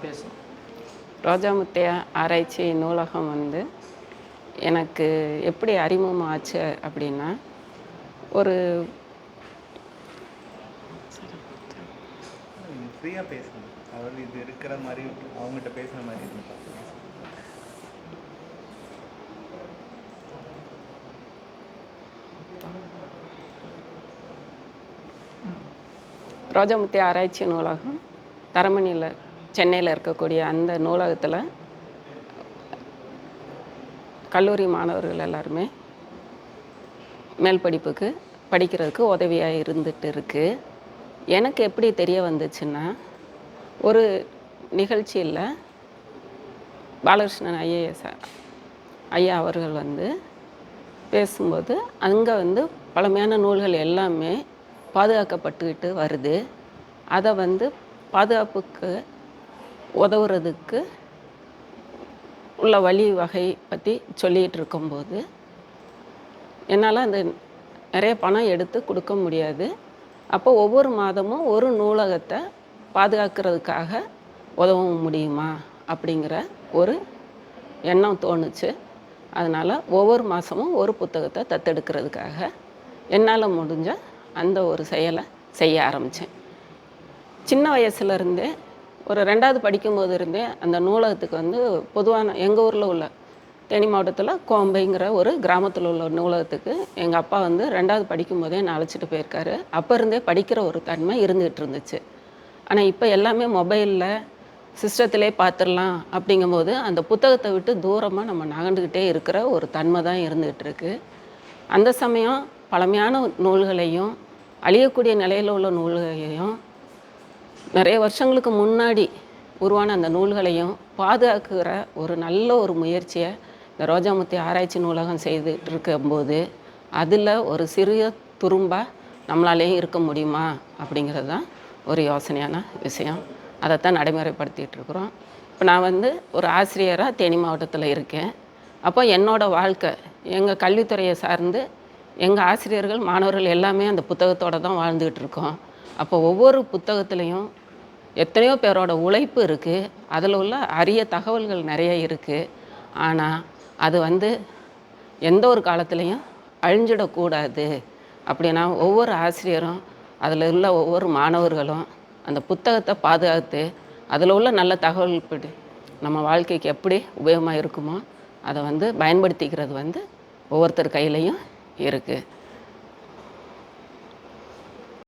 பேசலாம். ரோஜாமுத்தே ஆராய்ச்சி நூலகம் எனக்கு எப்படி அறிமுகம் ஆச்சு அப்படின்னா, ஒரு ஃப்ரீயாக பேசணும். அதாவது இது இருக்கிற மாதிரி அவங்ககிட்ட பேசுகிற மாதிரி இருந்தால் ரோஜாமுத்தே ஆராய்ச்சி நூலகம் தரமணியில் சென்னையில் இருக்கக்கூடிய அந்த நூலகத்தில் கல்லூரி மாணவர்கள் எல்லாருமே மேல் படிப்புக்கு படிக்கிறதுக்கு உதவியாக இருந்துகிட்டு இருக்குது. எனக்கு எப்படி தெரிய வந்துச்சுன்னா, ஒரு நிகழ்ச்சியில் பாலகிருஷ்ணன் ஐஏஎஸ் ஐயா அவர்கள் பேசும்போது அங்கே பழமையான நூல்கள் எல்லாமே பாதுகாக்கப்பட்டுக்கிட்டு வருது. அதை பாதுகாப்புக்கு உதவுறதுக்கு உள்ள வழி வகை பற்றி சொல்லிகிட்டு இருக்கும்போது, என்னால் அந்த நிறைய பணம் எடுத்து கொடுக்க முடியாது. அப்போ ஒவ்வொரு மாதமும் ஒரு நூலகத்தை பாதுகாக்கிறதுக்காக உதவ முடியுமா அப்படிங்கிற ஒரு எண்ணம் தோணுச்சு. அதனால் ஒவ்வொரு மாதமும் ஒரு புத்தகத்தை தத்தெடுக்கிறதுக்காக என்னால் முடிஞ்ச அந்த ஒரு செயலை செய்ய ஆரம்பித்தேன். சின்ன வயசுலேருந்தே ஒரு 2வது படிக்கும்போது இருந்தே அந்த நூலகத்துக்கு பொதுவான எங்கள் ஊரில் உள்ள தேனி மாவட்டத்தில் கோம்பைங்கிற ஒரு கிராமத்தில் உள்ள நூலகத்துக்கு எங்கள் அப்பா 2வது படிக்கும்போதே என்னை அழைச்சிட்டு போயிருக்காரு. அப்போ இருந்தே படிக்கிற ஒரு தன்மை இருந்துகிட்டு இருந்துச்சு. ஆனால் இப்போ எல்லாமே மொபைலில் சிஸ்டத்திலே பார்த்துடலாம் அப்படிங்கும்போது அந்த புத்தகத்தை விட்டு தூரமாக நம்ம நகண்டுக்கிட்டே இருக்கிற ஒரு தன்மை தான் இருந்துகிட்டு இருக்குது. அந்த சமயம் பழமையான நூல்களையும் அழியக்கூடிய நிலையில் உள்ள நூல்களையும் நிறைய வருஷங்களுக்கு முன்னாடி உருவான அந்த நூல்களையும் பாதுகாக்கிற ஒரு நல்ல ஒரு முயற்சியை இந்த ரோஜாமுத்தே ஆராய்ச்சி நூலகம் செய்துட்டு இருக்கும்போது, அதில் ஒரு சிறிய துரும்பாக நம்மளாலேயும் இருக்க முடியுமா அப்படிங்கிறது தான் ஒரு யோசனையான விஷயம். அதைத்தான் நடைமுறைப்படுத்திகிட்டு இருக்கிறோம். இப்போ நான் ஒரு ஆசிரியராக தேனி மாவட்டத்தில் இருக்கேன். அப்போ என்னோடய வாழ்க்கை எங்கள் கல்வித்துறையை சார்ந்து எங்கள் ஆசிரியர்கள் மாணவர்கள் எல்லாமே அந்த புத்தகத்தோடு தான் வாழ்ந்துக்கிட்டு இருக்கோம். அப்போ ஒவ்வொரு புத்தகத்துலேயும் எத்தனையோ பேரோட உழைப்பு இருக்குது. அதில் உள்ள அரிய தகவல்கள் நிறைய இருக்குது. ஆனால் அது எந்த ஒரு காலத்துலேயும் அழிஞ்சிடக்கூடாது அப்படின்னா ஒவ்வொரு ஆசிரியரும் அதில் உள்ள ஒவ்வொரு மாணவர்களும் அந்த புத்தகத்தை பாதுகாத்து அதில் உள்ள நல்ல தகவல் படி நம்ம வாழ்க்கைக்கு எப்படி உபயோகமாக இருக்குமோ அதை பயன்படுத்திக்கிறது ஒவ்வொருத்தர் கையிலையும் இருக்குது.